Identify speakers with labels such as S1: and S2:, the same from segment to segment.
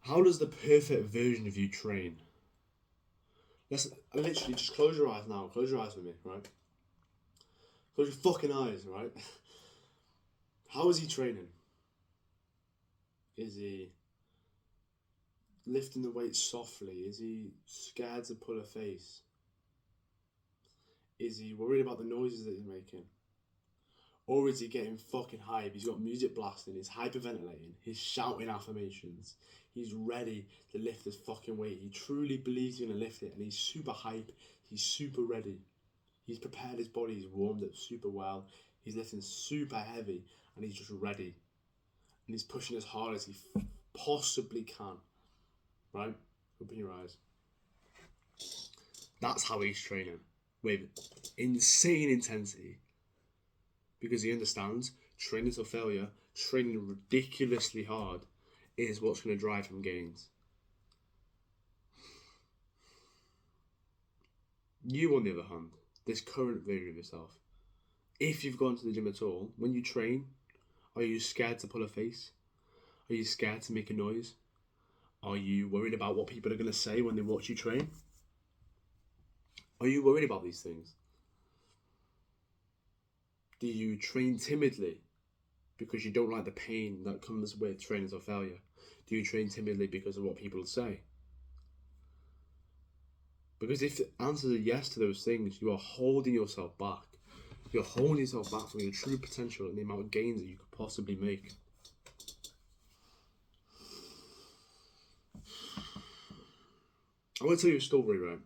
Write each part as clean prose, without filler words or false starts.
S1: How does the perfect version of you train? Let's literally just close your eyes now. Close your eyes with me, right? Close your fucking eyes, right? How is he training? Is he lifting the weights softly? Is he scared to pull a face? Is he worried about the noises that he's making? Or is he getting fucking hype? He's got music blasting, he's hyperventilating, he's shouting affirmations, he's ready to lift this fucking weight. He truly believes he's gonna lift it and he's super hype, he's super ready. He's prepared his body, he's warmed up super well, he's lifting super heavy and he's just ready. And he's pushing as hard as he possibly can. Right? Open your eyes. That's how he's training. With insane intensity. Because he understands training to failure, training ridiculously hard, is what's going to drive him gains. You, on the other hand, this current version of yourself, if you've gone to the gym at all, when you train, are you scared to pull a face? Are you scared to make a noise? Are you worried about what people are going to say when they watch you train? Are you worried about these things? Do you train timidly because you don't like the pain that comes with training to failure? Do you train timidly because of what people say? Because if the answer is yes to those things, you are holding yourself back. You're holding yourself back from your true potential and the amount of gains that you could possibly make. I want to tell you a story, right?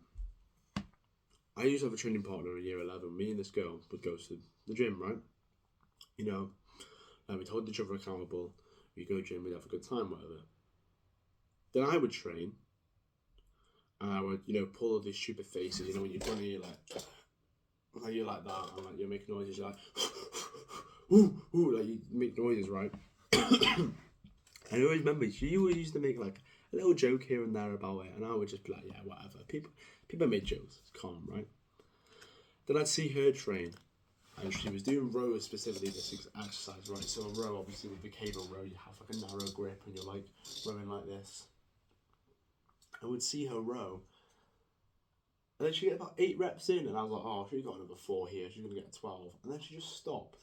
S1: I used to have a training partner in year 11. Me and this girl would go to the gym, right? You know, we'd hold each other accountable. We'd go gym, we'd have a good time, whatever. Then I would train, and I would, pull all these stupid faces. You know, when you're funny, you're like that, and like you're making noises, you're like, ooh, ooh, like you make noises, right? And I always remember she always used to make like a little joke here and there about it, and I would just be like, yeah, whatever. People make jokes, it's calm, right? Then I'd see her train, and she was doing row specifically this exercise, right? So a row, obviously with the cable row, you have like a narrow grip, and you're like rowing like this. I would see her row, and then she get about 8 reps in, and I was like, oh, she's got another 4 here, she's gonna get 12, and then she just stopped.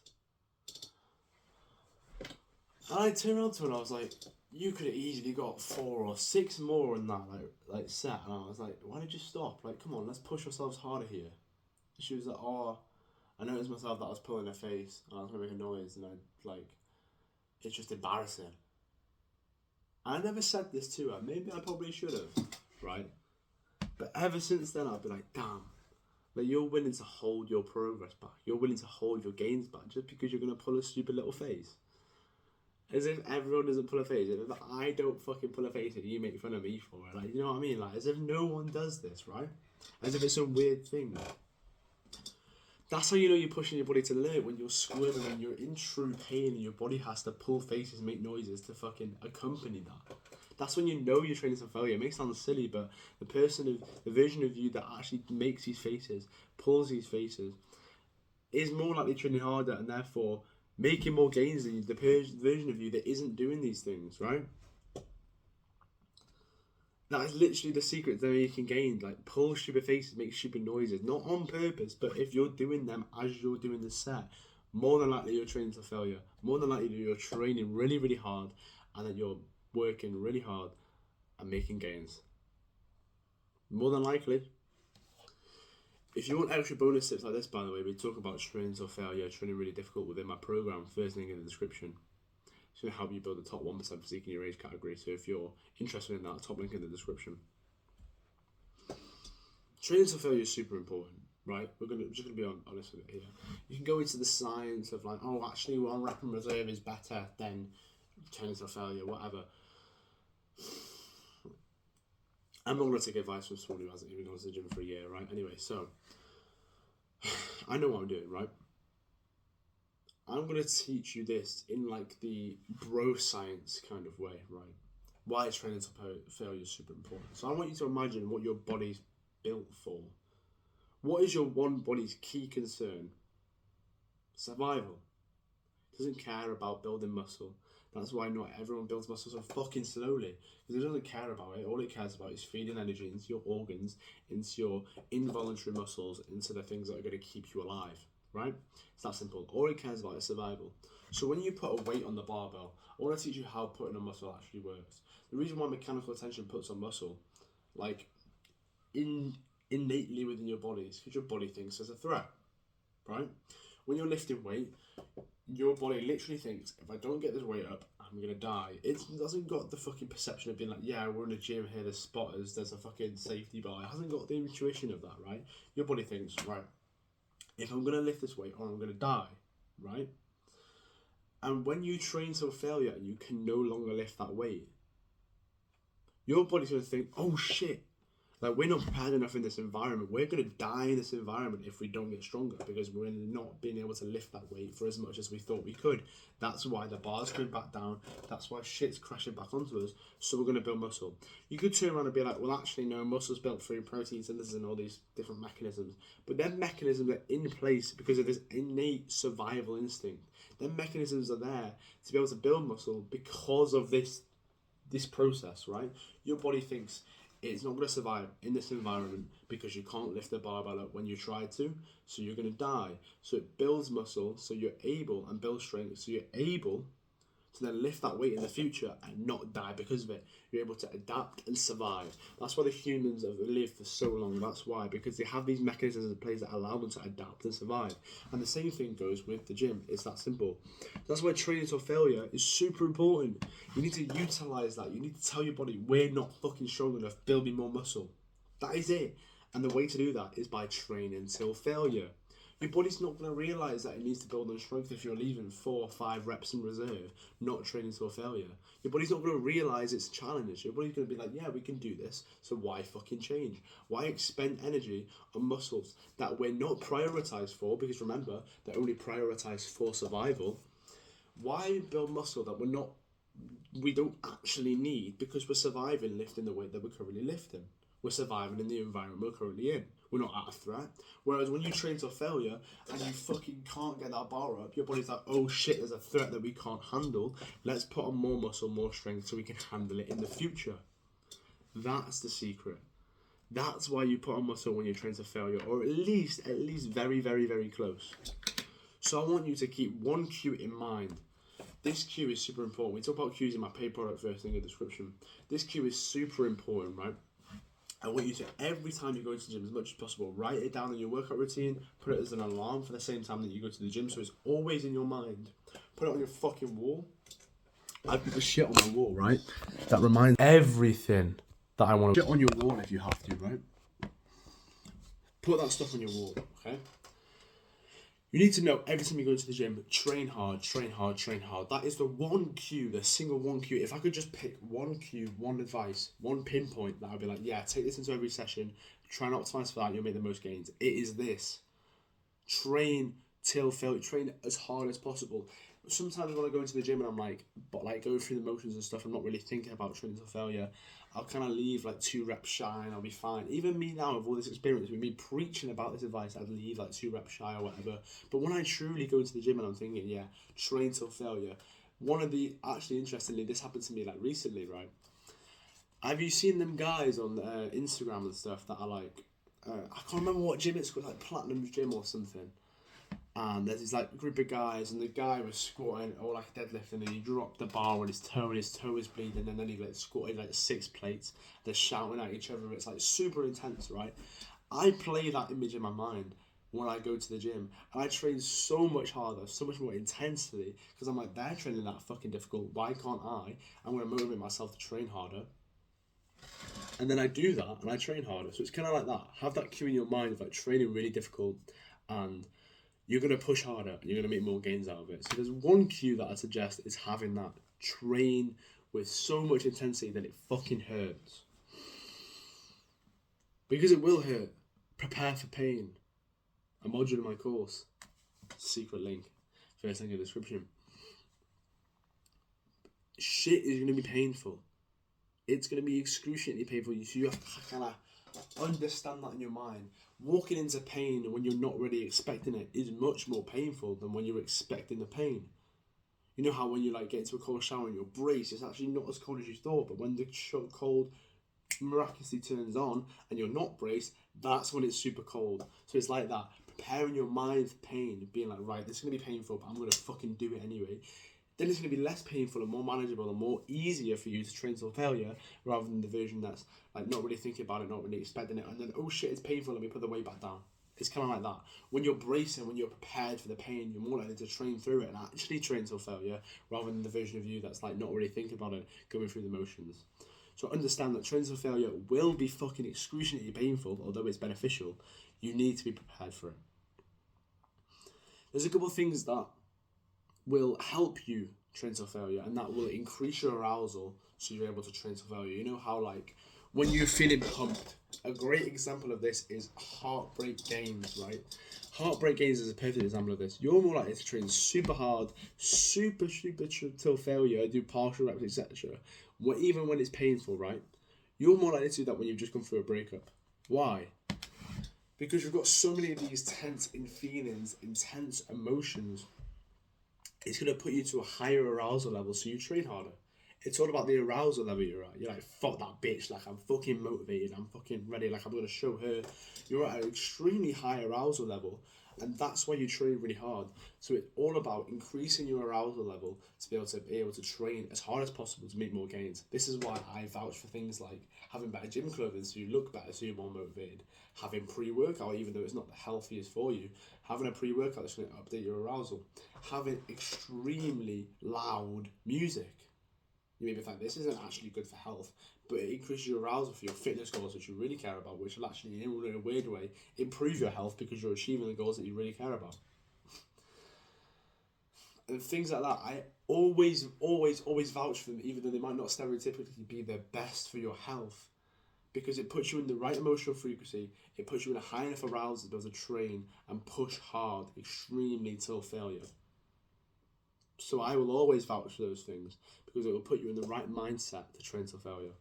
S1: And I turned around to her and I was like, you could have easily got 4 or 6 more in that like set. And I was like, why did you stop? Like, come on, let's push ourselves harder here. And she was like, oh, I noticed myself that I was pulling her face and I was gonna make a noise, and it's just embarrassing. I never said this to her. Maybe I probably should have, right? But ever since then, I've been like, damn, like you're willing to hold your progress back. You're willing to hold your gains back just because you're gonna pull a stupid little face. As if everyone doesn't pull a face. As if I don't fucking pull a face and you make fun of me for it. Like, you know what I mean? Like, as if no one does this, right? As if it's some weird thing. That's how you know you're pushing your body to the limit, when you're squirming and you're in true pain and your body has to pull faces and make noises to fucking accompany that. That's when you know you're training for failure. It may sound silly, but the version of you that actually makes these faces, pulls these faces, is more likely training harder and therefore making more gains than the version of you that isn't doing these things, right? That is literally the secret that you can gain. Like, pull stupid faces, make stupid noises, not on purpose, but if you're doing them as you're doing the set, more than likely you're training to failure. More than likely you're training really, really hard, and that you're working really hard and making gains. More than likely. If you want extra bonus tips like this, by the way, we talk about training to failure, training really difficult within my program, first link in the description. It's going to help you build the top 1% physique in your age category. So if you're interested in that, top link in the description. Training to failure is super important, right? We're just going to be honest with it here. You can go into the science of like, oh, actually, one rep in reserve is better than training to failure, whatever. I'm not going to take advice from someone who hasn't even gone to the gym for a year, right? Anyway, so I know what I'm doing, right? I'm going to teach you this in like the bro science kind of way, right? Why training to failure is super important. So I want you to imagine what your body's built for. What is your one body's key concern? Survival. Doesn't care about building muscle. That's why not everyone builds muscle so fucking slowly, because it doesn't care about it. All it cares about is feeding energy into your organs, into your involuntary muscles, into the things that are going to keep you alive, right? It's that simple. All it cares about is survival. So when you put a weight on the barbell, I want to teach you how putting a muscle actually works. The reason why mechanical attention puts on muscle, like innately within your body, is because your body thinks there's a threat, right? When you're lifting weight, your body literally thinks, if I don't get this weight up, I'm gonna die. It hasn't got the fucking perception of being like, yeah, we're in a gym here, there's spotters, there's a fucking safety bar. It hasn't got the intuition of that, right? Your body thinks, right, if I'm gonna lift this weight or I'm gonna die, right? And when you train to failure and you can no longer lift that weight, your body's gonna think, oh shit, like, we're not prepared enough in this environment. We're going to die in this environment if we don't get stronger, because we're not being able to lift that weight for as much as we thought we could. That's why the bar's coming back down. That's why shit's crashing back onto us. So we're going to build muscle. You could turn around and be like, well, actually, no, muscle's built through protein synthesis and all these different mechanisms. But them mechanisms are in place because of this innate survival instinct. Them mechanisms are there to be able to build muscle because of this process, right? Your body thinks it's not going to survive in this environment because you can't lift the barbell up when you try to, so you're going to die. So it builds muscle, so you're able, and builds strength, so you're able to then lift that weight in the future and not die because of it. You're able to adapt and survive. That's why the humans have lived for so long. That's why, because they have these mechanisms in place that allow them to adapt and survive. And the same thing goes with the gym. It's that simple. That's why training to failure is super important. You need to utilize that. You need to tell your body, we're not fucking strong enough, build me more muscle. That is it. And the way to do that is by training till failure. Your body's not going to realise that it needs to build on strength if you're leaving 4 or 5 reps in reserve, not training to a failure. Your body's not going to realise it's a challenge. Your body's going to be like, yeah, we can do this, so why fucking change? Why expend energy on muscles that we're not prioritised for, because remember, they're only prioritised for survival. Why build muscle that we don't actually need because we're surviving lifting the weight that we're currently lifting? We're surviving in the environment we're currently in. We're not at a threat. Whereas when you train to failure and you fucking can't get that bar up, your body's like, oh shit, there's a threat that we can't handle. Let's put on more muscle, more strength so we can handle it in the future. That's the secret. That's why you put on muscle when you train to failure, or at least very, very, very close. So I want you to keep one cue in mind. This cue is super important. We talk about cues in my paid product first in the description. This cue is super important, right? I want you to, every time you go to the gym, as much as possible, write it down in your workout routine, put it as an alarm for the same time that you go to the gym, so it's always in your mind. Put it on your fucking wall. I've got the shit on my wall, right? That reminds everything that I want to. Shit on your wall if you have to, right? Put that stuff on your wall, okay? You need to know every time you go to the gym, train hard, train hard, train hard. That is the one cue, the single one cue. If I could just pick one cue, one advice, one pinpoint, that I'd be like, yeah, take this into every session, try and optimize for that, you'll make the most gains. It is this. Train till failure, train as hard as possible. Sometimes when I go into the gym and I'm like, going through the motions and stuff, I'm not really thinking about training till failure. I'll kind of leave like 2 reps shy and I'll be fine. Even me now, with all this experience, with me preaching about this advice, I'd leave like 2 reps shy or whatever. But when I truly go into the gym and I'm thinking, yeah, train till failure. Actually, interestingly, this happened to me like recently, right? Have you seen them guys on Instagram and stuff that are like, I can't remember what gym it's called, like Platinum Gym or something. And there's this like group of guys, and the guy was squatting or like deadlifting, and he dropped the bar on his toe, and his toe is bleeding, and then he like squatted like 6 plates. They're shouting at each other. It's like super intense, right? I play that image in my mind when I go to the gym, and I train so much harder, so much more intensely, because I'm like, they're training that fucking difficult. Why can't I? I'm gonna motivate myself to train harder. And then I do that, and I train harder. So it's kind of like that. Have that cue in your mind of like training really difficult, and you're going to push harder and you're going to make more gains out of it. So there's one cue that I suggest is having that. Train with so much intensity that it fucking hurts. Because it will hurt. Prepare for pain. A module in my course. Secret link. First link in the description. Shit is going to be painful. It's going to be excruciatingly painful. So you have to kind of understand that in your mind. Walking into pain when you're not really expecting it is much more painful than when you're expecting the pain. You know how when you like get into a cold shower and you're braced, it's actually not as cold as you thought, but when the cold miraculously turns on and you're not braced, that's when it's super cold. So it's like that, preparing your mind for pain, being like, right, this is going to be painful, but I'm going to fucking do it anyway. Then it's going to be less painful and more manageable and more easier for you to train till failure, rather than the version that's like not really thinking about it, not really expecting it, and then, oh shit, it's painful, let me put the weight back down. It's kind of like that. When you're bracing, when you're prepared for the pain, you're more likely to train through it and actually train till failure, rather than the version of you that's like not really thinking about it, going through the motions. So understand that training till failure will be fucking excruciatingly painful, although it's beneficial. You need to be prepared for it. There's a couple of things that will help you train till failure, and that will increase your arousal so you're able to train till failure. You know how like when you're feeling pumped, a great example of this is Heartbreak Games, right? Heartbreak Games is a perfect example of this. You're more likely to train super hard, super till failure, do partial reps, etc. Even when it's painful, right? You're more likely to do that when you've just gone through a breakup. Why? Because you've got so many of these tense feelings, intense emotions. It's going to put you to a higher arousal level, so you train harder. It's all about the arousal level you're at. You're like, fuck that bitch, like I'm fucking motivated, I'm fucking ready, like I'm going to show her. You're at an extremely high arousal level, and that's why you train really hard. So it's all about increasing your arousal level to be able to train as hard as possible to make more gains. This is why I vouch for things like having better gym clothing so you look better, so you're more motivated. Having pre-workout, even though it's not the healthiest for you, having a pre-workout that's going to update your arousal. Having extremely loud music. You may be thinking, this isn't actually good for health, but it increases your arousal for your fitness goals, which you really care about, which will actually, in a weird way, improve your health because you're achieving the goals that you really care about. And things like that, I always vouch for them, even though they might not stereotypically be the best for your health, because it puts you in the right emotional frequency, it puts you in a high enough arousal to be able to train and push hard, extremely till failure. So I will always vouch for those things, because it will put you in the right mindset to train till failure.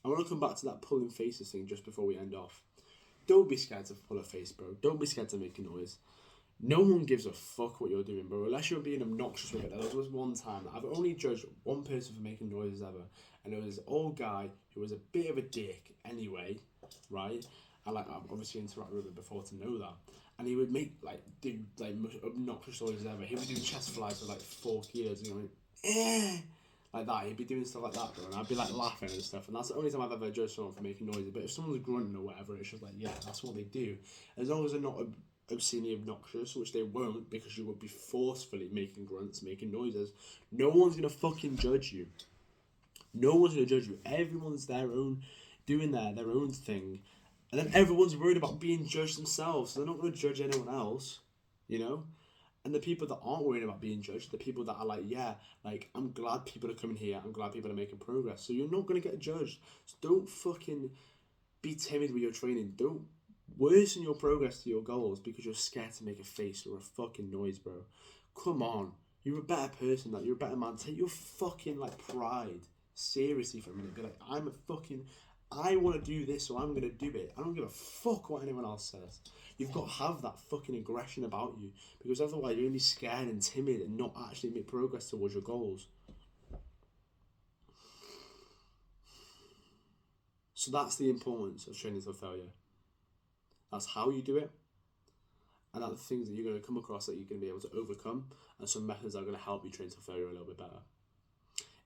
S1: I want to come back to that pulling faces thing just before we end off. Don't be scared to pull a face, bro. Don't be scared to make a noise. No one gives a fuck what you're doing, bro, unless you're being obnoxious with it. There was one time I've only judged one person for making noises ever, and it was this old guy who was a bit of a dick anyway, right? I've obviously interacted with him before to know that. And he would make do obnoxious noises ever. He would do chest flies for 4 kilos, and he went, eh, like that. He'd be doing stuff like that, bro, and I'd be laughing and stuff. And that's the only time I've ever judged someone for making noises. But if someone's grunting or whatever, it's just yeah, that's what they do. As long as they're not obscenely obnoxious, which they won't, because you would be forcefully making grunts, making noises, no one's gonna fucking judge you. No one's gonna judge you. Everyone's doing their own thing. And then everyone's worried about being judged themselves, so they're not going to judge anyone else, you know? And the people that aren't worried about being judged, the people that are I'm glad people are coming here, I'm glad people are making progress, so you're not going to get judged. So don't fucking be timid with your training. Don't worsen your progress to your goals because you're scared to make a face or a fucking noise, bro. Come on. You're a better person, you're a better man. Take your fucking, pride seriously for a minute. Be like, I want to do this, so I'm going to do it. I don't give a fuck what anyone else says. You've got to have that fucking aggression about you, because otherwise you're going to be scared and timid and not actually make progress towards your goals. So that's the importance of training till failure. That's how you do it, and that's the things that you're going to come across that you're going to be able to overcome, and some methods that are going to help you train till failure a little bit better.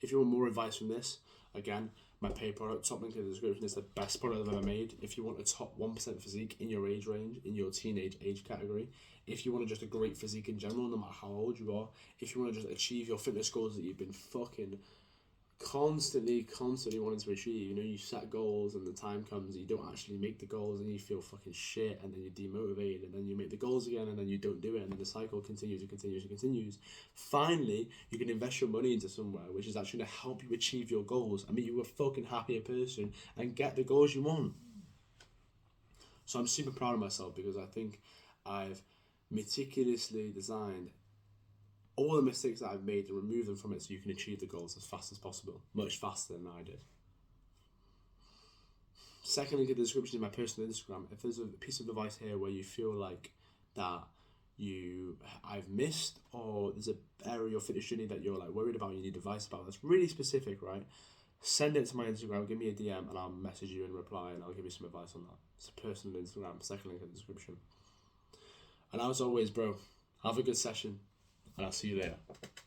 S1: If you want more advice from this, again, my paid product, top link in the description, is the best product I've ever made. If you want a top 1% physique in your age range, in your teenage age category, if you want just a great physique in general, no matter how old you are, if you want to just achieve your fitness goals that you've been fucking constantly wanting to achieve, you set goals and the time comes and you don't actually make the goals and you feel fucking shit, and then you're demotivated, and then you make the goals again and then you don't do it, and then the cycle continues. Finally, you can invest your money into somewhere which is actually going to help you achieve your goals and make you a fucking happier person and get the goals you want. So I'm super proud of myself, because I think I've meticulously designed all the mistakes that I've made and remove them from it so you can achieve the goals as fast as possible, much faster than I did. Second link in the description is my personal Instagram. If there's a piece of advice here where you feel like that I've missed, or there's a area of your fitness journey that you're like worried about, you need advice about, that's really specific, right? Send it to my Instagram, give me a DM, and I'll message you and reply, and I'll give you some advice on that. It's a personal Instagram, second link in the description. And as always, bro, have a good session, and I'll see you later.